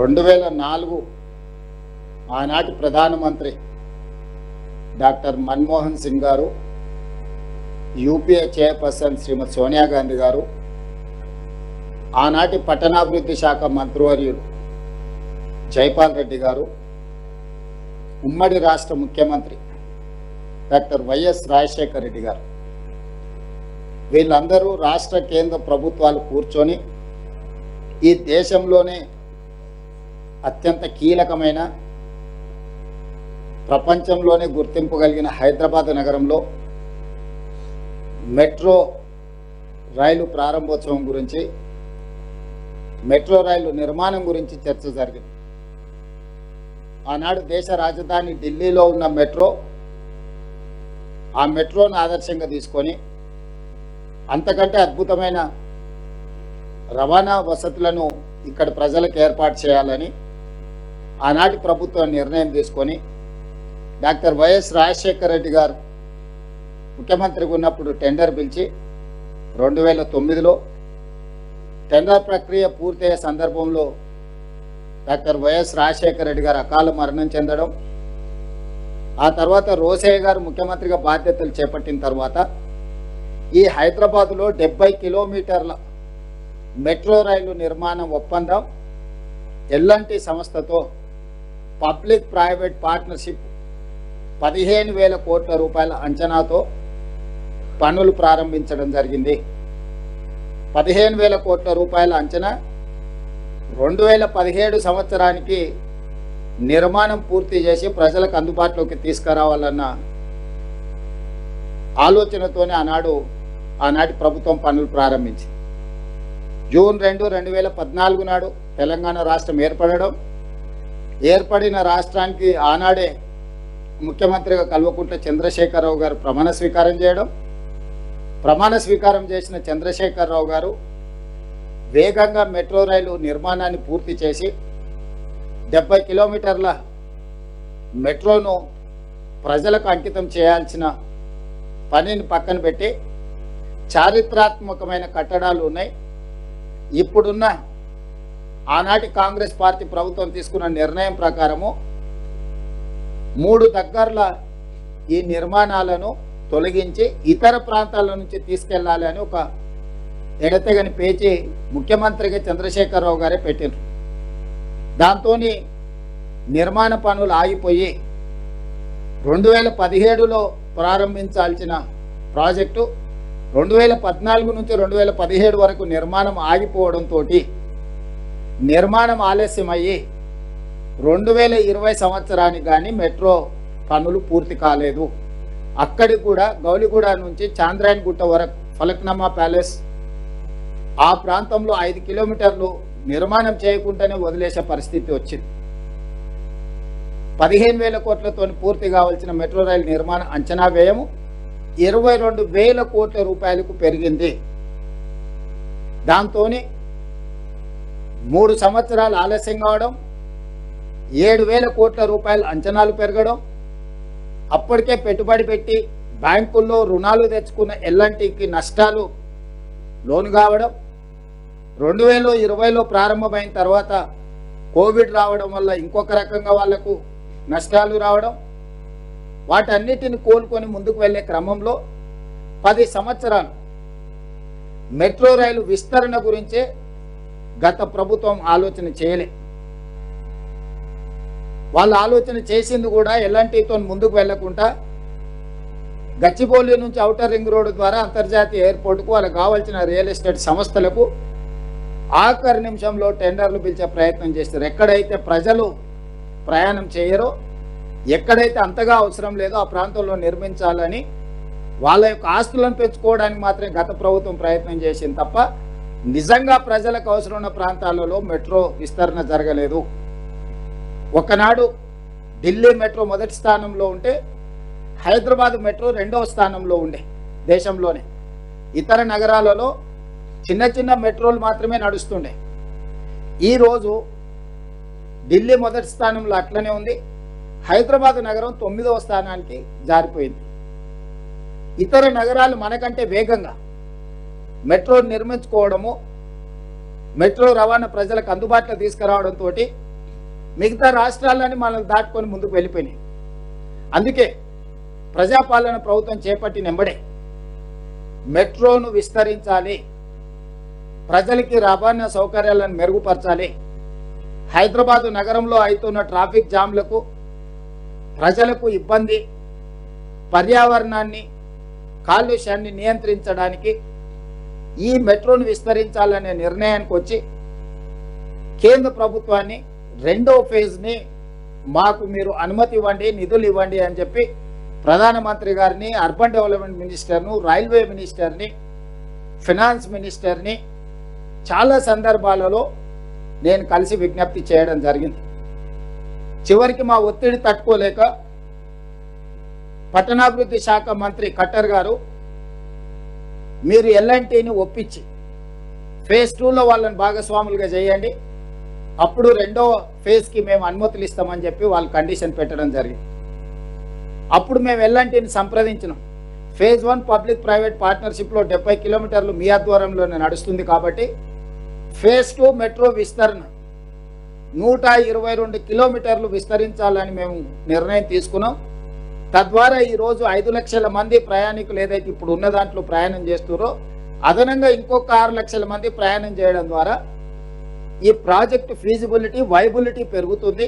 2004 ఆనాటి ప్రధానమంత్రి డాక్టర్ మన్మోహన్ సింగ్ గారు, యూపీఏ చైర్పర్సన్ శ్రీమతి సోనియా గాంధీ గారు, ఆనాటి పట్టణాభివృద్ధి శాఖ మంత్రివర్యులు జైపాల్ రెడ్డి గారు, ఉమ్మడి రాష్ట్ర ముఖ్యమంత్రి డాక్టర్ వైఎస్ రాజశేఖర రెడ్డి గారు, వీళ్ళందరూ రాష్ట్ర కేంద్ర ప్రభుత్వాలు కూర్చొని ఈ దేశంలోనే అత్యంత కీలకమైన, ప్రపంచంలోనే గుర్తింపు కలిగిన హైదరాబాద్ నగరంలో మెట్రో రైలు ప్రారంభోత్సవం గురించి, మెట్రో రైలు నిర్మాణం గురించి చర్చ జరిగింది. ఆనాడు దేశ రాజధాని ఢిల్లీలో ఉన్న మెట్రో, ఆ మెట్రోను ఆదర్శంగా తీసుకొని అంతకంటే అద్భుతమైన రవాణా వసతులను ఇక్కడ ప్రజలకు ఏర్పాటు చేయాలని ఆనాటి ప్రభుత్వం నిర్ణయం తీసుకొని డాక్టర్ వైఎస్ రాజశేఖర రెడ్డి గారు ముఖ్యమంత్రిగా ఉన్నప్పుడు టెండర్ పిలిచి 2009లో టెండర్ ప్రక్రియ పూర్తయ్యే సందర్భంలో డాక్టర్ వైఎస్ రాజశేఖర రెడ్డి గారు అకాల మరణం చెందడం, ఆ తర్వాత రోసయ్య గారు ముఖ్యమంత్రిగా బాధ్యతలు చేపట్టిన తర్వాత ఈ హైదరాబాదులో 70 కిలోమీటర్ల మెట్రో రైలు నిర్మాణం ఒప్పందం ఎల్ఎన్టీ సంస్థతో పబ్లిక్ ప్రైవేట్ పార్ట్నర్షిప్ 15,000 కోట్ల రూపాయల అంచనాతో పనులు ప్రారంభించడం జరిగింది. 15,000 కోట్ల రూపాయల అంచనా 2017 సంవత్సరానికి నిర్మాణం పూర్తి చేసి ప్రజలకు అందుబాటులోకి తీసుకురావాలన్న ఆలోచనతోనే ఆనాటి ప్రభుత్వం పనులు ప్రారంభించింది. జూన్ 2, 2014 నాడు తెలంగాణ రాష్ట్రం ఏర్పడిన రాష్ట్రానికి ఆనాడే ముఖ్యమంత్రిగా కల్వకుంట్ల చంద్రశేఖరరావు గారు ప్రమాణ స్వీకారం చేయడం, ప్రమాణ స్వీకారం చేసిన చంద్రశేఖరరావు గారు వేగంగా మెట్రో రైలు నిర్మాణాన్ని పూర్తి చేసి 70 కిలోమీటర్ల మెట్రోను ప్రజలకు అంకితం చేయాల్సిన పనిని పక్కన పెట్టి చారిత్రాత్మకమైన కట్టడాలు ఉన్నాయి. ఇప్పుడున్న ఆనాటి కాంగ్రెస్ పార్టీ ప్రభుత్వం తీసుకున్న నిర్ణయం ప్రకారము 3 దగ్గరల ఈ నిర్మాణాలను తొలగించి ఇతర ప్రాంతాల నుంచి తీసుకెళ్లాలి అని ఒక ఎడతెగని పేచి ముఖ్యమంత్రిగా చంద్రశేఖరరావు గారే పెట్టినారు. దాంతో నిర్మాణ పనులు ఆగిపోయి 2017లో ప్రారంభించాల్సిన ప్రాజెక్టు 2014 నుంచి 2017 వరకు నిర్మాణం ఆగిపోవడంతో నిర్మాణం ఆలస్యమయ్యి 2020 సంవత్సరానికి కానీ మెట్రో పనులు పూర్తి కాలేదు. అక్కడికి కూడా గౌలిగూడ నుంచి చాంద్రాయన్ గుట్ట వరకు ఫలక్నామా ప్యాలెస్ ఆ ప్రాంతంలో 5 కిలోమీటర్లు నిర్మాణం చేయకుండానే వదిలేసే పరిస్థితి వచ్చింది. 15,000 కోట్లతో పూర్తి కావాల్సిన మెట్రో రైలు నిర్మాణ అంచనా వ్యయము 22,000 కోట్ల రూపాయలకు పెరిగింది. దాంతో 3 సంవత్సరాలు ఆలస్యం కావడం, 7,000 కోట్ల రూపాయల అంచనాలు పెరగడం, అప్పటికే పెట్టుబడి పెట్టి బ్యాంకుల్లో రుణాలు తెచ్చుకున్న ఎల్ఎన్టీకి నష్టాలు లోను కావడం, 2020లో ప్రారంభమైన తర్వాత కోవిడ్ రావడం వల్ల ఇంకొక రకంగా వాళ్లకు నష్టాలు రావడం, వాటన్నిటిని కోలుకొని ముందుకు వెళ్లే క్రమంలో 10 సంవత్సరాలు మెట్రో రైలు విస్తరణ గురించే గత ప్రభుత్వం ఆలోచన చేయలే. వాళ్ళు ఆలోచన చేసింది కూడా ఎల్ఎన్టీతో ముందుకు వెళ్లకుండా గచ్చిబౌలి నుంచి ఔటర్ రింగ్ రోడ్డు ద్వారా అంతర్జాతీయ ఎయిర్పోర్టుకు వాళ్ళకి కావాల్సిన రియల్ ఎస్టేట్ సంస్థలకు ఆఖరి నిమిషంలో టెండర్లు పిలిచే ప్రయత్నం చేస్తారు. ఎక్కడైతే ప్రజలు ప్రయాణం చేయరో, ఎక్కడైతే అంతగా అవసరం లేదో ఆ ప్రాంతంలో నిర్మించాలని వాళ్ళ యొక్క ఆస్తులను పెంచుకోవడానికి మాత్రమే గత ప్రభుత్వం ప్రయత్నం చేసింది తప్ప నిజంగా ప్రజలకు అవసరం ఉన్న ప్రాంతాలలో మెట్రో విస్తరణ జరగలేదు. ఒకనాడు ఢిల్లీ మెట్రో మొదటి స్థానంలో ఉంటే హైదరాబాద్ మెట్రో 2వ స్థానంలో ఉండే దేశంలోనే. ఇతర నగరాలలో చిన్న చిన్న మెట్రోలు మాత్రమే నడుస్తుండే. ఈరోజు ఢిల్లీ మొదటి స్థానంలో అట్లనే ఉంది, హైదరాబాద్ నగరం 9వ స్థానానికి జారిపోయింది. ఇతర నగరాలు మనకంటే వేగంగా మెట్రో నిర్మించుకోవడము, మెట్రో రవాణా ప్రజలకు అందుబాటులో తీసుకురావడంతో మిగతా రాష్ట్రాలని మనల్ని దాటుకొని ముందుకు వెళ్ళిపోయినాయి. అందుకే ప్రజాపాలన ప్రభుత్వం చేపట్టిన వెంబడే మెట్రోను విస్తరించాలి, ప్రజలకి రవాణా సౌకర్యాలను మెరుగుపరచాలి, హైదరాబాదు నగరంలో అవుతున్న ట్రాఫిక్ జామ్లకు, ప్రజలకు ఇబ్బంది, పర్యావరణాన్ని, కాలుష్యాన్ని నియంత్రించడానికి ఈ మెట్రోను విస్తరించాలనే నిర్ణయానికి వచ్చి కేంద్ర ప్రభుత్వాన్ని రెండో ఫేజ్ని మాకు మీరు అనుమతి ఇవ్వండి, నిధులు ఇవ్వండి అని చెప్పి ప్రధానమంత్రి గారిని, అర్బన్ డెవలప్మెంట్ మినిస్టర్ను, రైల్వే మినిస్టర్ని, ఫినాన్స్ మినిస్టర్ని చాలా సందర్భాలలో నేను కలిసి విజ్ఞప్తి చేయడం జరిగింది. చివరికి మా ఒత్తిడి తట్టుకోలేక పట్టణాభివృద్ధి శాఖ మంత్రి ఖట్టర్ గారు మీరు ఎల్ఎన్టీని ఒప్పించి ఫేజ్ 2లో వాళ్ళని భాగస్వాములుగా చేయండి, అప్పుడు రెండో ఫేజ్కి మేము అనుమతులు ఇస్తామని చెప్పి వాళ్ళు కండిషన్ పెట్టడం జరిగింది. అప్పుడు మేము ఎల్ఎన్టీని సంప్రదించినాం. ఫేజ్ 1 పబ్లిక్ ప్రైవేట్ పార్ట్నర్షిప్లో 70 కిలోమీటర్లు మీ ఆధ్వర్యంలోనే నడుస్తుంది కాబట్టి ఫేజ్ 2 మెట్రో విస్తరణ 122 కిలోమీటర్లు విస్తరించాలని మేము నిర్ణయం తీసుకున్నాం. తద్వారా ఈరోజు 5 లక్షల మంది ప్రయాణికులు ఏదైతే ఇప్పుడు ఉన్న దాంట్లో ప్రయాణం చేస్తున్నారో అదనంగా ఇంకొక 6 లక్షల మంది ప్రయాణం చేయడం ద్వారా ఈ ప్రాజెక్టు ఫీజిబిలిటీ, వైబిలిటీ పెరుగుతుంది,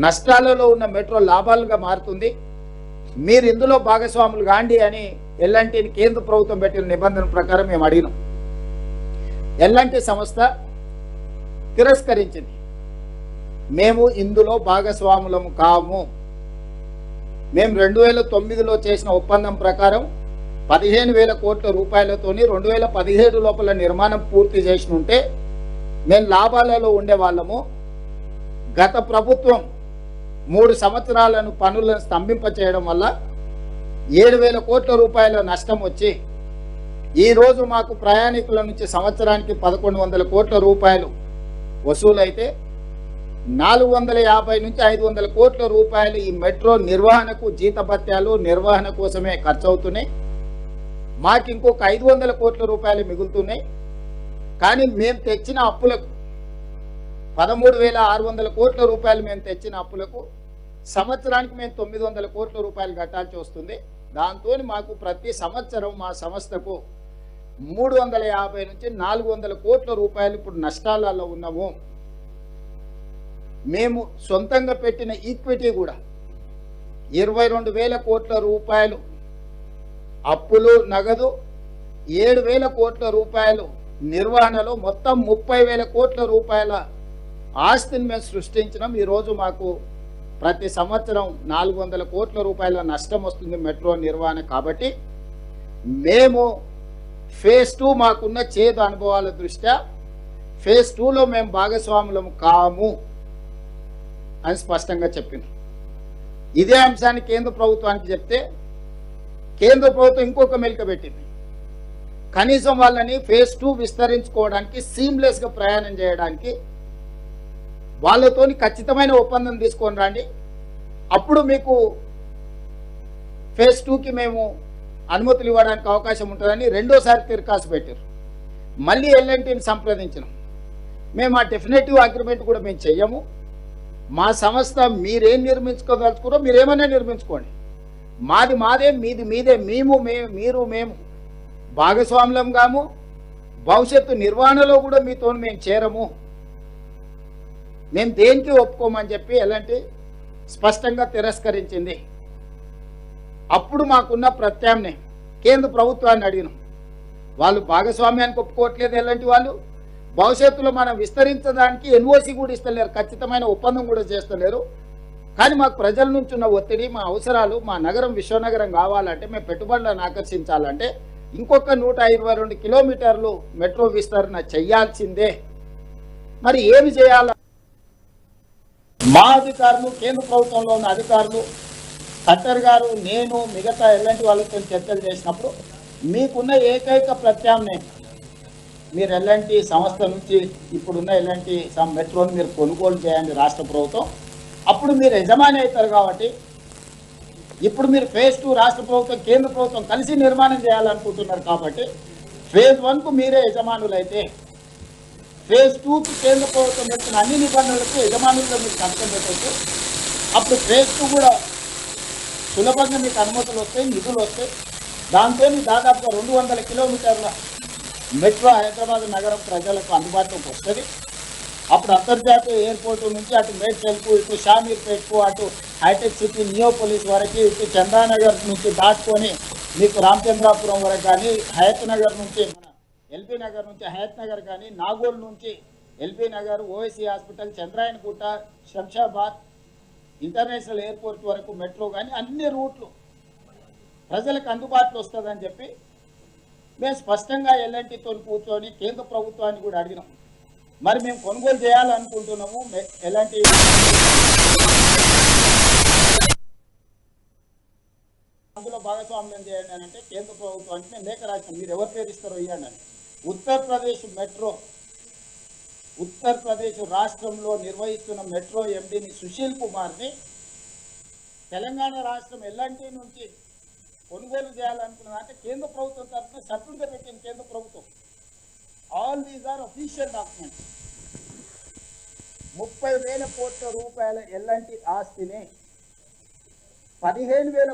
నష్టాలలో ఉన్న మెట్రో లాభాలుగా మారుతుంది. మీరు ఇందులో భాగస్వాములు కాండి అని ఎల్ఎన్టీని కేంద్ర ప్రభుత్వం పెట్టిన నిబంధన ప్రకారం మేము అడిగినాం. ఎల్ఎన్టీ సంస్థ తిరస్కరించింది. మేము ఇందులో భాగస్వాములము కాము. మేము 2009లో చేసిన ఒప్పందం ప్రకారం 15,000 కోట్ల రూపాయలతోని 2017 లోపల నిర్మాణం పూర్తి చేసి ఉంటే మేము లాభాలలో ఉండేవాళ్ళము. గత ప్రభుత్వం 3 సంవత్సరాలను పనులను స్తంభింపచేయడం వల్ల 7,000 కోట్ల రూపాయల నష్టం వచ్చి ఈరోజు మాకు ప్రయాణికుల నుంచి సంవత్సరానికి 1,100 కోట్ల రూపాయలు వసూలైతే 450 నుంచి 500 కోట్ల రూపాయలు ఈ మెట్రో నిర్వహణకు, జీతభత్యాలు, నిర్వహణ కోసమే ఖర్చు అవుతున్నాయి. మాకు ఇంకొక 500 కోట్ల రూపాయలు మిగులుతున్నాయి. కానీ మేము తెచ్చిన అప్పులకు 13,600 కోట్ల రూపాయలు మేము తెచ్చిన అప్పులకు సంవత్సరానికి మేము 900 కోట్ల రూపాయలు కట్టాల్సి వస్తుంది. దాంతో మాకు ప్రతి సంవత్సరం మా సంస్థకు 350 నుంచి 400 కోట్ల రూపాయలు ఇప్పుడు నష్టాలలో ఉన్నాము. మేము సొంతంగా పెట్టిన ఈక్విటీ కూడా 22,000 కోట్ల రూపాయలు అప్పులు, నగదు 7,000 కోట్ల రూపాయలు నిర్వహణలో మొత్తం 30,000 కోట్ల రూపాయల ఆస్తిని మేము సృష్టించినాం. ఈరోజు మాకు ప్రతి సంవత్సరం 400 కోట్ల రూపాయల నష్టం వస్తుంది మెట్రో నిర్వహణ. కాబట్టి మేము ఫేజ్ 2 మాకున్న చేదు అనుభవాల దృష్ట్యా ఫేజ్ 2లో మేము భాగస్వాములం కాము అని స్పష్టంగా చెప్పింది. ఇదే అంశాన్ని కేంద్ర ప్రభుత్వానికి చెప్తే కేంద్ర ప్రభుత్వం ఇంకొక మెలిక పెట్టింది. కనీసం వాళ్ళని ఫేజ్ 2 విస్తరించుకోవడానికి, సీమ్లెస్గా ప్రయాణం చేయడానికి వాళ్ళతోని ఖచ్చితమైన ఒప్పందం తీసుకొని రండి, అప్పుడు మీకు ఫేజ్ 2కి మేము అనుమతులు ఇవ్వడానికి అవకాశం ఉంటుందని రెండోసారి తిరకాసు పెట్టారు. మళ్ళీ ఎల్ఎన్టీని సంప్రదించినాం. మేము ఆ డెఫినెటివ్ అగ్రిమెంట్ కూడా మేము చెయ్యము. మా సంస్థ మీరేం నిర్మించుకోదలుచుకున్నారో మీరేమైనా నిర్మించుకోండి, మాది మాదే, మీది మీదే, మేము భాగస్వాములం కాము, భవిష్యత్తు నిర్వహణలో కూడా మీతో మేము చేరము, మేము దేనికి ఒప్పుకోమని చెప్పి ఎలాంటి స్పష్టంగా తిరస్కరించింది. అప్పుడు మాకున్న ప్రత్యామ్నాయం కేంద్ర ప్రభుత్వాన్ని అడిగినాం. వాళ్ళు భాగస్వామ్యానికి ఒప్పుకోవట్లేదు. ఎలాంటి వాళ్ళు భవిష్యత్తులో మనం విస్తరించడానికి ఎన్ఓసి కూడా ఇస్తలేరు, ఖచ్చితమైన ఒప్పందం కూడా చేస్తలేరు. కానీ మాకు ప్రజల నుంచి ఉన్న ఒత్తిడి, మా అవసరాలు, మా నగరం విశ్వనగరం కావాలంటే, మేము పెట్టుబడులను ఆకర్షించాలంటే ఇంకొక 122 కిలోమీటర్లు మెట్రో విస్తరణ చెయ్యాల్సిందే. మరి ఏమి చేయాల? మా అధికారులు, కేంద్ర ప్రభుత్వంలో ఉన్న అధికారులు, ఖట్టర్ గారు, నేను, మిగతా ఎలాంటి వాళ్ళతో చర్చలు చేసినప్పుడు మీకున్న ఏకైక ప్రత్యామ్నాయం మీరు ఎలాంటి సంస్థ నుంచి ఇప్పుడున్న ఎలాంటి మెట్రోని మీరు కొనుగోలు చేయండి రాష్ట్ర ప్రభుత్వం, అప్పుడు మీరు యజమాని అవుతారు. కాబట్టి ఇప్పుడు మీరు ఫేజ్ 2 రాష్ట్ర ప్రభుత్వం, కేంద్ర ప్రభుత్వం కలిసి నిర్మాణం చేయాలనుకుంటున్నారు. కాబట్టి ఫేజ్ 1కు మీరే యజమానులైతే ఫేజ్ 2కి కేంద్ర ప్రభుత్వం పెట్టిన అన్ని నిబంధనలకు యజమానుల్లో మీకు సంతకం పెట్టవచ్చు. అప్పుడు ఫేజ్ 2 కూడా సులభంగా మీకు అనుమతులు వస్తాయి, నిధులు వస్తాయి. దాంతో దాదాపుగా 200 కిలోమీటర్ల మెట్రో హైదరాబాద్ నగరం ప్రజలకు అందుబాటులోకి వస్తుంది. అప్పుడు అంతర్జాతీయ ఎయిర్పోర్టు నుంచి అటు మేడ్చల్కు, ఇటు షామీర్పేట్కు, అటు హైటెక్ సిటీ నియోపోలిస్ వరకు, ఇటు చంద్రానగర్ నుంచి దాటుకొని మీకు రామచంద్రాపురం వరకు కానీ, హయత్ నగర్ నుంచి మన ఎల్బీ నగర్ నుంచి హయత్ నగర్ కానీ, నాగోల్ నుంచి LB Nagar, OSC hospital, Chandrayangutta, Shamshabad international airport వరకు మెట్రో కానీ అన్ని రూట్లు ప్రజలకు అందుబాటులో వస్తుందని చెప్పి మేము స్పష్టంగా ఎల్ఎన్టీతో కూర్చొని కేంద్ర ప్రభుత్వాన్ని కూడా అడిగినాం. మరి మేము కొనుగోలు చేయాలనుకుంటున్నాము, ఎలాంటి అందులో భాగస్వామ్యం చేయండి అని అంటే కేంద్ర ప్రభుత్వానికి మేము లేఖ రాసినాం, మీరు ఎవరి పేరు ఇస్తారో ఇవ్వండి అని. ఉత్తరప్రదేశ్ మెట్రో, ఉత్తరప్రదేశ్ రాష్ట్రంలో నిర్వహిస్తున్న మెట్రో ఎండీని సుశీల్ కుమార్ని తెలంగాణ రాష్ట్రం ఎల్ఎన్టీ నుంచి కొనుగోలు చేయాలనుకున్నది అంటే కేంద్ర ప్రభుత్వం తరఫున సర్టిఫికేట్ పెట్టింది కేంద్ర ప్రభుత్వం. All these are official documents. 30,000 కోట్ల రూపాయల ఎల్ఎన్టీ ఆస్తిని 15,000